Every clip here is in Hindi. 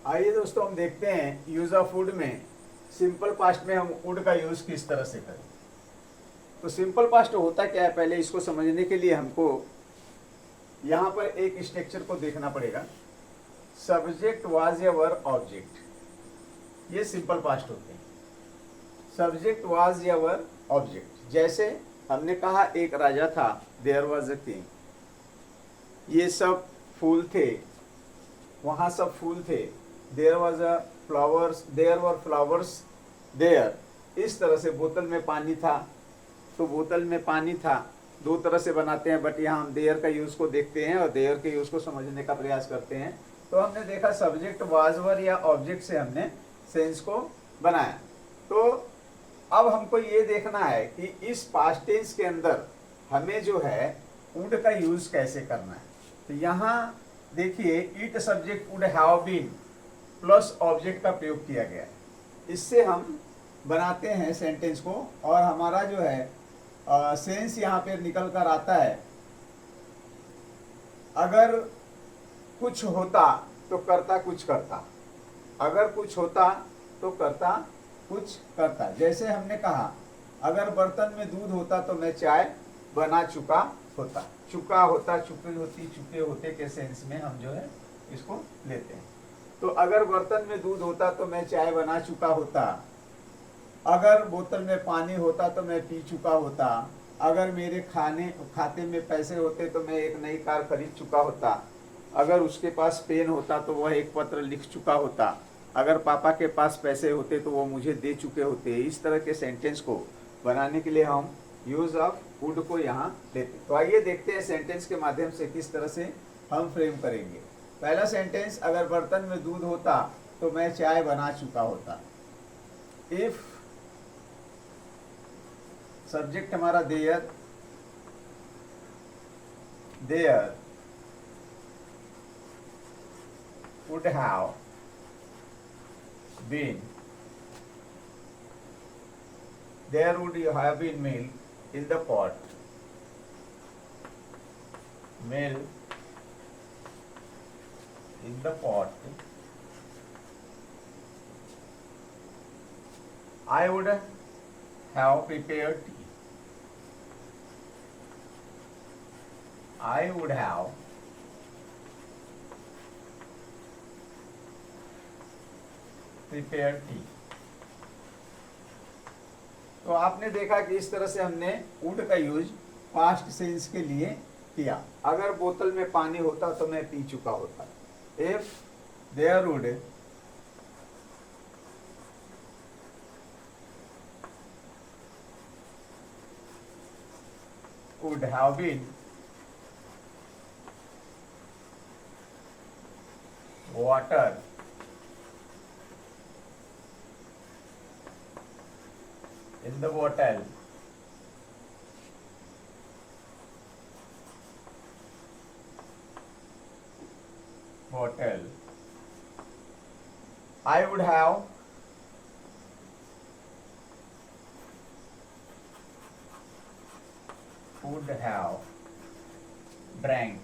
आइए दोस्तों, हम देखते हैं यूज ऑफ वुड में सिंपल पास्ट में हम वुड का यूज किस तरह से करें। तो सिंपल पास्ट होता क्या है, पहले इसको समझने के लिए हमको यहाँ पर एक स्ट्रक्चर को देखना पड़ेगा। सब्जेक्ट वाज योर ऑब्जेक्ट, ये सिंपल पास्ट होते हैं। सब्जेक्ट वाज योर ऑब्जेक्ट, जैसे हमने कहा एक राजा था, देयर वाज अ किंग। ये सब फूल थे, वहाँ सब फूल थे। There was a flowers, there were flowers there. इस तरह से बोतल में पानी था, तो बोतल में पानी था। दो तरह से बनाते हैं, बट यहाँ हम देयर का यूज को देखते हैं और देयर के यूज को समझने का प्रयास करते हैं। तो हमने देखा सब्जेक्ट वाज वर या ऑब्जेक्ट से हमने सेंस को बनाया। तो अब हमको ये देखना है कि इस पास्ट टेंस के अंदर हमें जो है वुड का यूज कैसे करना है। तो यहाँ देखिए, it subject would have been plus object का प्रयोग किया गया है। इससे हम बनाते हैं सेंटेंस को, और हमारा जो है सेंस यहाँ पे निकल कर आता है। अगर कुछ होता तो करता कुछ करता, अगर कुछ होता तो करता कुछ करता। जैसे हमने कहा, अगर बर्तन में दूध होता तो मैं चाय बना चुका होता। चुका होता, चुकी होती, चुके होते के सेंस में हम जो है इसको लेते हैं। तो अगर बर्तन में दूध होता तो मैं चाय बना चुका होता। अगर बोतल में पानी होता तो मैं पी चुका होता। अगर मेरे खाते में पैसे होते तो मैं एक नई कार खरीद चुका होता। अगर उसके पास पेन होता तो वह एक पत्र लिख चुका होता। अगर पापा के पास पैसे होते तो वो मुझे दे चुके होते। इस तरह के सेंटेंस को बनाने के लिए हम यूज ऑफ वुड को यहाँ लेते हैं। तो आइए देखते हैं सेंटेंस के माध्यम से किस तरह से हम फ्रेम करेंगे। पहला सेंटेंस, अगर बर्तन में दूध होता तो मैं चाय बना चुका होता। इफ सब्जेक्ट हमारा there, there would have been, there would have been milk in the pot, milk in the pot. I would have prepared tea. I would have prepared tea. तो आपने देखा कि इस तरह से हमने वुड का यूज पास्ट सेंस के लिए किया। अगर बोतल में पानी होता तो मैं पी चुका होता। If there would have been water in the bottle, I would have drank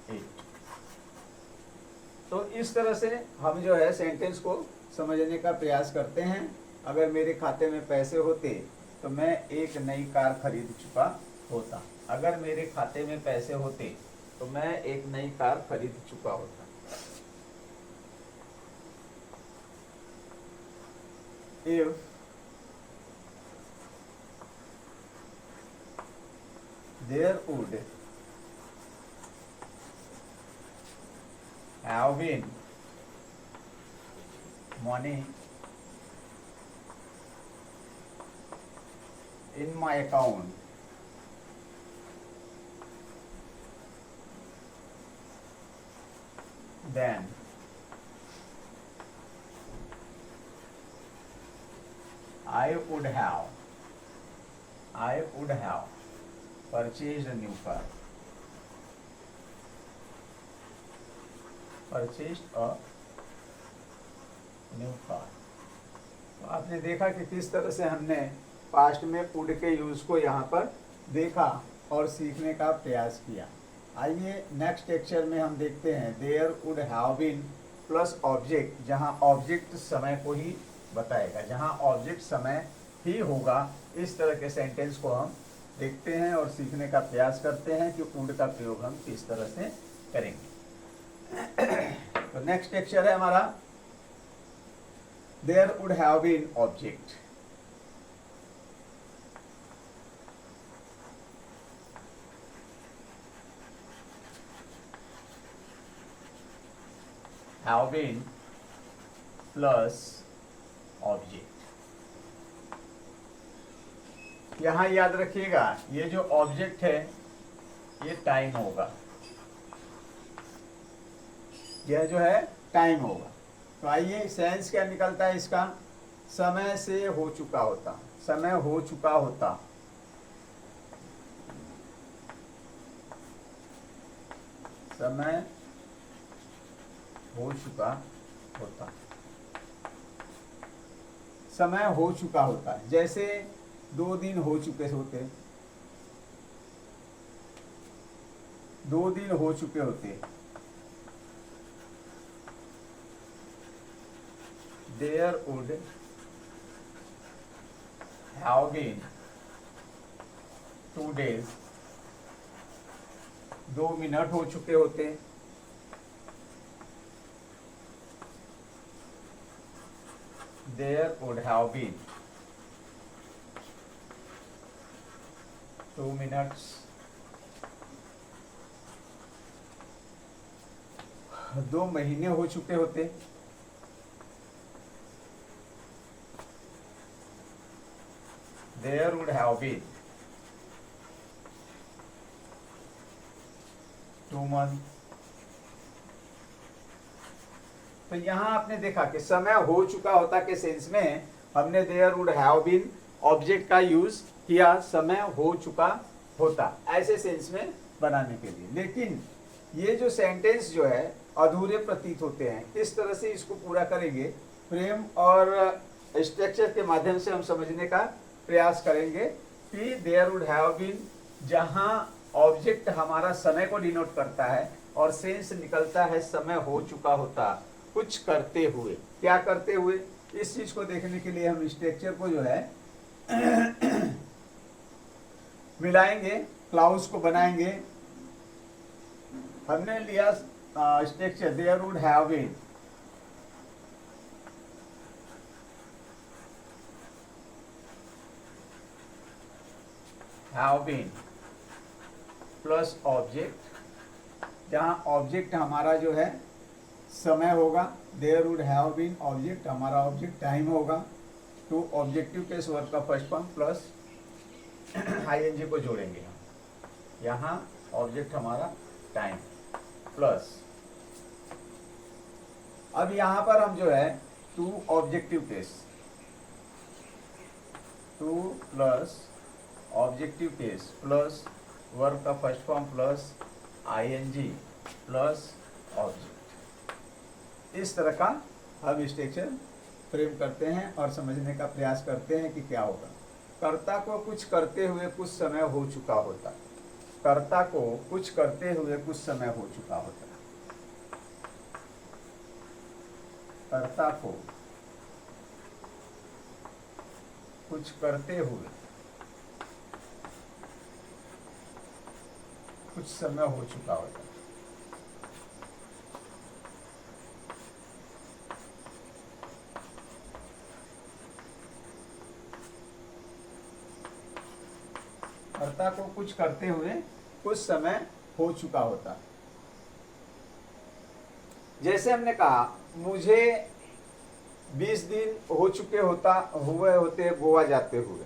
it. तो इस तरह से हम जो है सेंटेंस को समझने का प्रयास करते हैं। अगर मेरे खाते में पैसे होते तो मैं एक नई कार खरीद चुका होता। अगर मेरे खाते में पैसे होते तो मैं एक नई कार खरीद चुका होता। If there would have been money in my account, then I would have purchased a new car. तो आपने देखा कि किस तरह से हमने पास्ट में वुड के यूज को यहाँ पर देखा और सीखने का प्रयास किया। आइए नेक्स्ट लेक्चर में हम देखते हैं there would have been plus object, जहाँ ऑब्जेक्ट समय को ही बताएगा, जहाँ ऑब्जेक्ट समय ही होगा। इस तरह के सेंटेंस को हम देखते हैं और सीखने का प्रयास करते हैं कि वुड का प्रयोग हम किस तरह से करेंगे। तो नेक्स्ट लेक्चर है हमारा there would have been object. Have been plus object. यहां याद रखिएगा ये जो ऑब्जेक्ट है ये टाइम होगा, यह जो है टाइम होगा। तो आइए सेंस क्या निकलता है इसका, समय से हो चुका होता, समय हो चुका होता। समय हो चुका होता, समय हो चुका होता। जैसे 2 दिन हो चुके होते, 2 दिन हो चुके होते। There would have been 2 days, 2 minute हो चुके होते। There would have been 2 minutes, 2 महीने हो चुके होते। There would have been 2 months। तो यहां आपने देखा कि समय हो चुका होता के सेंस में हमने there would have been object का यूज किया, समय हो चुका होता ऐसे सेंस में बनाने के लिए। लेकिन ये जो सेंटेंस जो है अधूरे प्रतीत होते हैं, किस तरह से इसको पूरा करेंगे, फ्रेम और स्ट्रक्चर के माध्यम से हम समझने का प्रयास करेंगे कि देयर वुड हैव बीन, जहां ऑब्जेक्ट हमारा समय को डिनोट करता है और सेंस निकलता है समय हो चुका होता, कुछ करते हुए। क्या करते हुए, इस चीज को देखने के लिए हम स्ट्रक्चर को जो है मिलाएंगे, क्लाउज को बनाएंगे। हमने लिया structure there would have been, have been plus object, जहां ऑब्जेक्ट हमारा जो है समय होगा। There would have been object, हमारा ऑब्जेक्ट टाइम होगा। तो ऑब्जेक्टिव केस वर्ब का फर्स्ट फॉर्म प्लस आईएनजी को जोड़ेंगे हम, यहाँ ऑब्जेक्ट हमारा टाइम प्लस। अब यहाँ पर हम जो है to objective case, to plus objective case plus verb का first form plus ING plus object. इस तरह का हम स्ट्रक्चर फ्रेम करते हैं और समझने का प्रयास करते हैं कि क्या होगा। कर्ता को कुछ करते हुए कुछ समय हो चुका होता, कर्ता को कुछ करते हुए कुछ समय हो चुका होता, कर्ता को कुछ करते हुए कुछ समय हो चुका होता। कर्ता को कुछ करते हुए कुछ समय हो चुका होता। जैसे हमने कहा मुझे 20 दिन हो चुके हुए होते गोवा जाते हुए,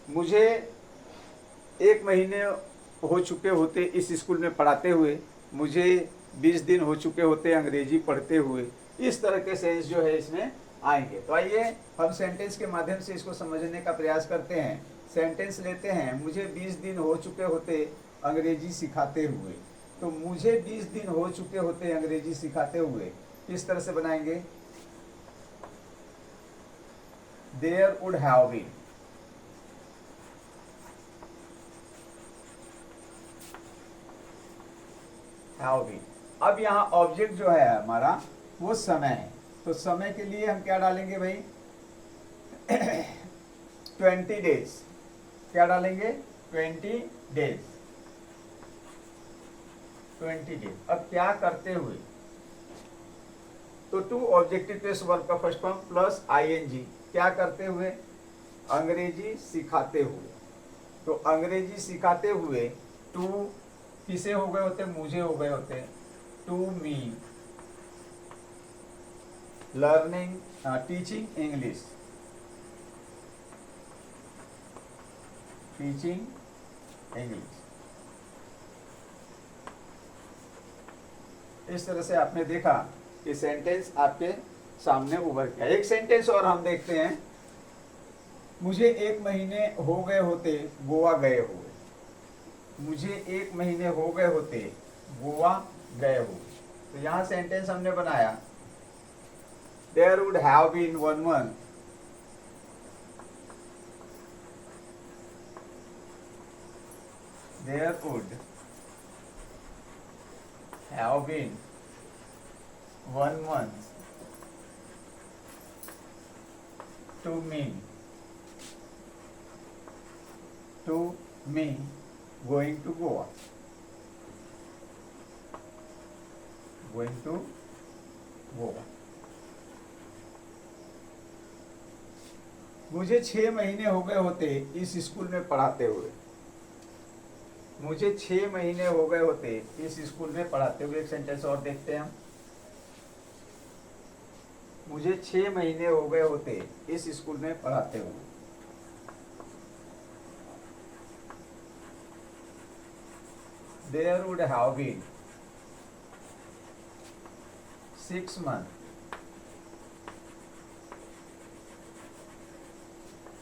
मुझे 1 महीने हो चुके होते इस स्कूल में पढ़ाते हुए, मुझे 20 दिन हो चुके होते अंग्रेजी पढ़ते हुए। इस तरह के सेंस जो है इसमें आएंगे। तो आइए हम सेंटेंस के माध्यम से इसको समझने का प्रयास करते हैं। सेंटेंस लेते हैं, मुझे 20 दिन हो चुके होते अंग्रेजी सिखाते हुए। तो मुझे 20 दिन हो चुके होते अंग्रेजी सिखाते हुए किस तरह से बनाएंगे, there would have been, have been. अब यहाँ ऑब्जेक्ट जो है हमारा वो समय है, तो समय के लिए हम क्या डालेंगे भाई 20 डेज। क्या डालेंगे 20 डेज। 20 डेज। अब क्या करते हुए, तो टू ऑब्जेक्टिव प्लस वर्ब का फर्स्ट फॉर्म प्लस आईएनजी। क्या करते हुए, अंग्रेजी सिखाते हुए। तो अंग्रेजी सिखाते हुए टू किसे हो गए होते, मुझे हो गए होते, to me learning teaching English. Teaching English. इस तरह से आपने देखा कि सेंटेंस आपके सामने उभर गया। एक सेंटेंस और हम देखते हैं, मुझे 1 महीने हो गए होते गोवा गए हुए। मुझे 1 महीने हो गए होते गोवा गए हुए। तो यहाँ सेंटेंस हमने बनाया, there would have been 1 month there would have been 1 month to me going to Goa. Going to Goa. मुझे 6 महीने हो गए होते इस स्कूल में पढ़ाते हुए। मुझे 6 महीने हो गए होते इस स्कूल में पढ़ाते हुए। एक सेंटेंस और देखते हैं हम, मुझे 6 महीने हो गए होते इस स्कूल में पढ़ाते हुए। There would have been 6 months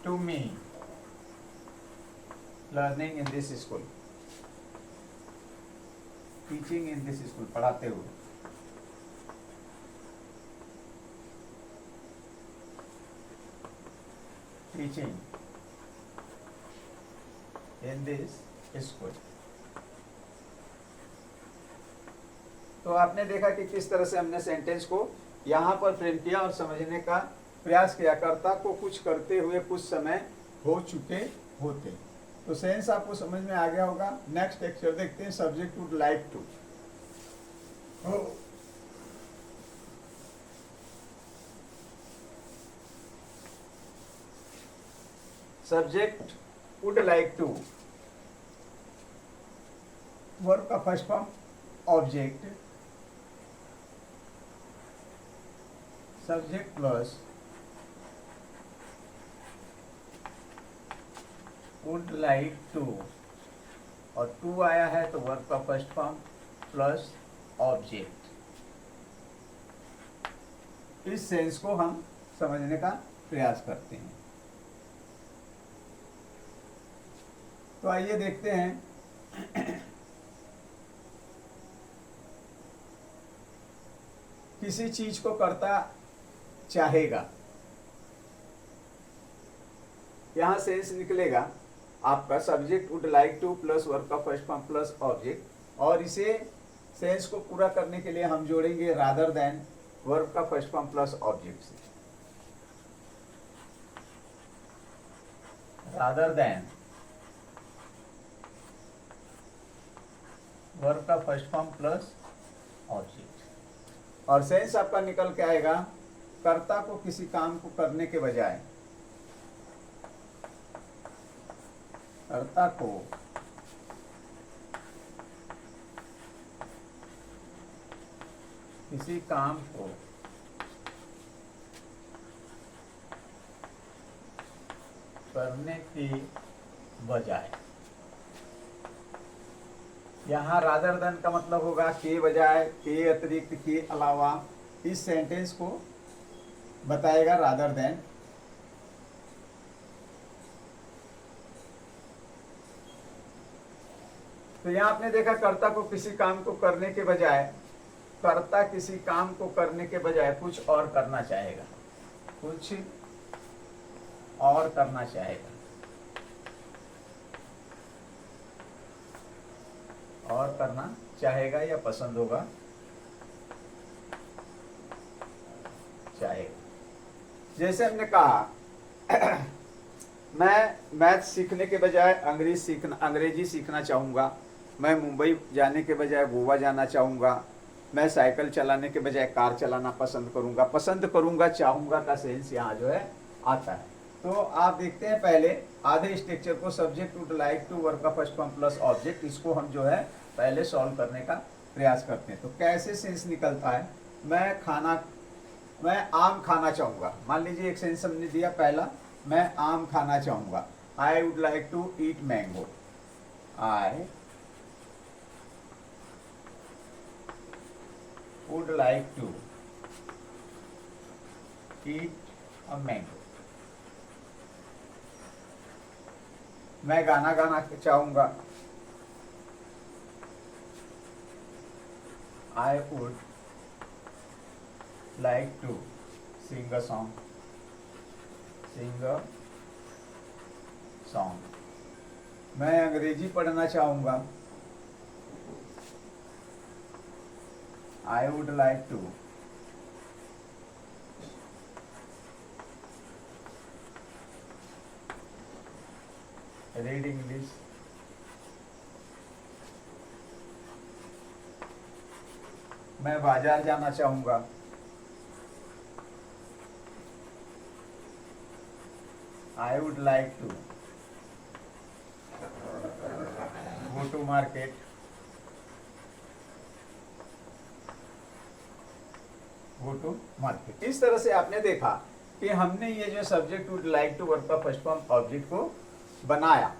to me learning in this school. Teaching in this school, पढ़ाते हुए। Teaching in this school. तो आपने देखा कि किस तरह से हमने सेंटेंस को यहाँ पर फ्रेम किया और समझने का प्रयास किया। कर्ता को कुछ करते हुए कुछ समय हो चुके होते। तो सेंस आपको समझ में आ गया होगा। नेक्स्ट लेक्चर देखते हैं, subject would like to. Subject would like to, verb का first form object, subject plus would like to, और टू आया है तो वर्ब का फर्स्ट फॉर्म प्लस ऑब्जेक्ट। इस सेंस को हम समझने का प्रयास करते हैं। तो आइए देखते हैं, किसी चीज को करता चाहेगा। यहां सेंस निकलेगा आपका subject would like two plus verb का फर्स्ट फॉर्म प्लस ऑब्जेक्ट, और इसे सेंस को पूरा करने के लिए हम जोड़ेंगे रादर देन वर्ब का फर्स्ट फॉर्म प्लस ऑब्जेक्ट से। रादर देन वर्ब का फर्स्ट फॉर्म प्लस ऑब्जेक्ट, और सेंस आपका निकल के आएगा कर्ता को किसी काम को करने के बजाय, कर्ता को किसी काम को करने की बजाय। यहाँ रादर देन का मतलब होगा के बजाय, के अतिरिक्त, के अलावा। इस सेंटेंस को बताएगा रादर देन। तो यहाँ आपने देखा कर्ता को किसी काम को करने के बजाय, कर्ता किसी काम को करने के बजाय कुछ और करना चाहेगा, कुछ और करना चाहेगा, और करना चाहेगा या पसंद होगा? चाहेगा। जैसे हमने कहा मैं मैथ सीखने के बजाय अंग्रेजी सीखना चाहूँगा, मैं मुंबई जाने के बजाय गोवा जाना चाहूँगा, मैं साइकिल चलाने के बजाय कार चलाना पसंद करूँगा चाहूँगा का सेंस यहाँ जो है आता है। तो आप देखते हैं पहले आधे स्ट्रक्चर को, subject would like to work का फर्स्ट फॉर्म प्लस ऑब्जेक्ट, इसको हम जो है पहले सॉल्व करने का प्रयास करते हैं। तो कैसे सेंस निकलता है? मैं आम खाना चाहूँगा। मान लीजिए एक सेंस हमने दिया पहला, मैं आम खाना चाहूँगा, I would like to eat mango. I would like to eat a mango. मैं गाना गाना चाहूँगा, I would like to sing a song. मैं अंग्रेजी पढ़ना चाहूँगा, I would like to read English. मैं बाजार जाना चाहूँगा, I would like to go to market. इस तरह से आपने देखा कि हमने ये जो subject would like to verb का फर्स्ट फॉर्म ऑब्जेक्ट को बनाया।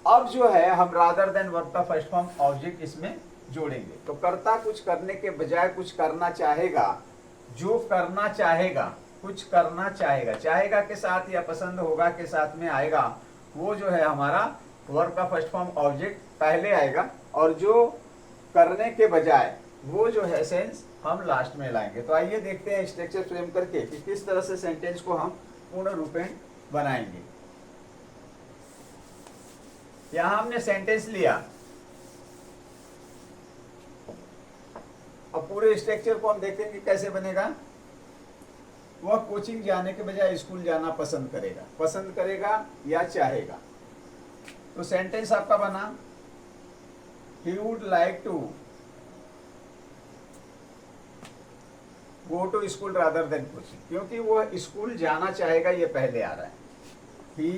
अब जो है हम रादर देन वर्ब का फर्स्ट फॉर्म ऑब्जेक्ट इसमें जोड़ेंगे। तो कर्ता कुछ करने के बजाय कुछ करना चाहेगा, जो करना चाहेगा कुछ करना चाहेगा, चाहेगा के साथ या पसंद होगा के साथ में आएगा, वो जो है हमारा वर्ब का फर्स्ट फॉर्म ऑब्जेक्ट पहले आएगा, और जो करने के बजाय वो जो है सेंस हम लास्ट में लाएंगे। तो आइए देखते हैं स्ट्रक्चर फ्रेम करके कि किस तरह से सेंटेंस को हम पूर्ण रूपेण बनाएंगे। यहां हमने सेंटेंस लिया, अब पूरे स्ट्रक्चर को हम देखेंगे कैसे बनेगा। वह कोचिंग जाने के बजाय स्कूल जाना पसंद करेगा या चाहेगा। तो सेंटेंस आपका बना, he would like to go to school rather than coaching, क्योंकि वह स्कूल जाना चाहेगा, ये पहले आ रहा है। He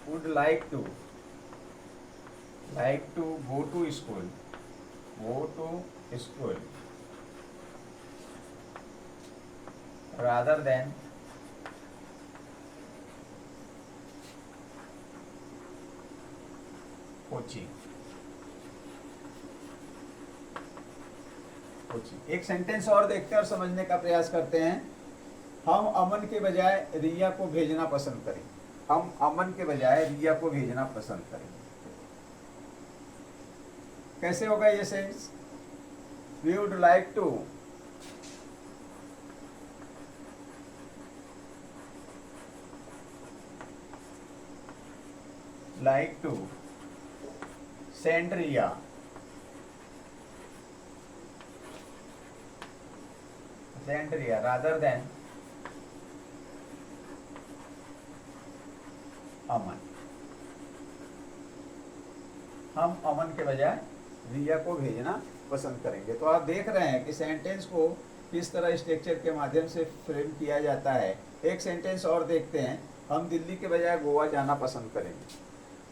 would like to go to school rather than coaching. एक सेंटेंस और देखते हैं और समझने का प्रयास करते हैं। हम अमन के बजाय रिया को भेजना पसंद करें। हम अमन के बजाय रिया को भेजना पसंद करें। कैसे होगा ये sense? We would like to send Riya rather than Aman. हम अमन के बजाय रिया को भेजना पसंद करेंगे। तो आप देख रहे हैं कि सेंटेंस को किस तरह स्ट्रक्चर के माध्यम से फ्रेम किया जाता है। एक सेंटेंस और देखते हैं, हम दिल्ली के बजाय गोवा जाना पसंद करेंगे।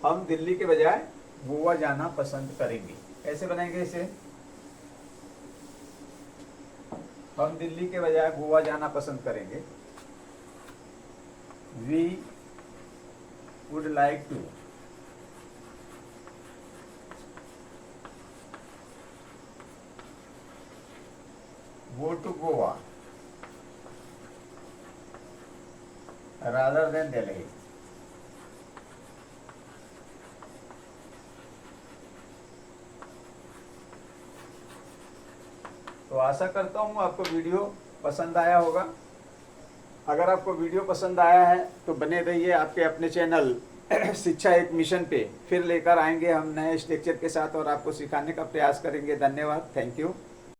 हम दिल्ली के बजाय गोवा जाना पसंद करेंगे। कैसे बनाएंगे इसे? हम दिल्ली के बजाय गोवा जाना पसंद करेंगे। We would like to go to Goa rather than Delhi। तो आशा करता हूँ आपको वीडियो पसंद आया होगा। अगर आपको वीडियो पसंद आया है तो बने रहिए आपके अपने चैनल शिक्षा एक मिशन पे फिर लेकर आएंगे हम नए स्ट्रक्चर के साथ और आपको सिखाने का प्रयास करेंगे। धन्यवाद, थैंक यू।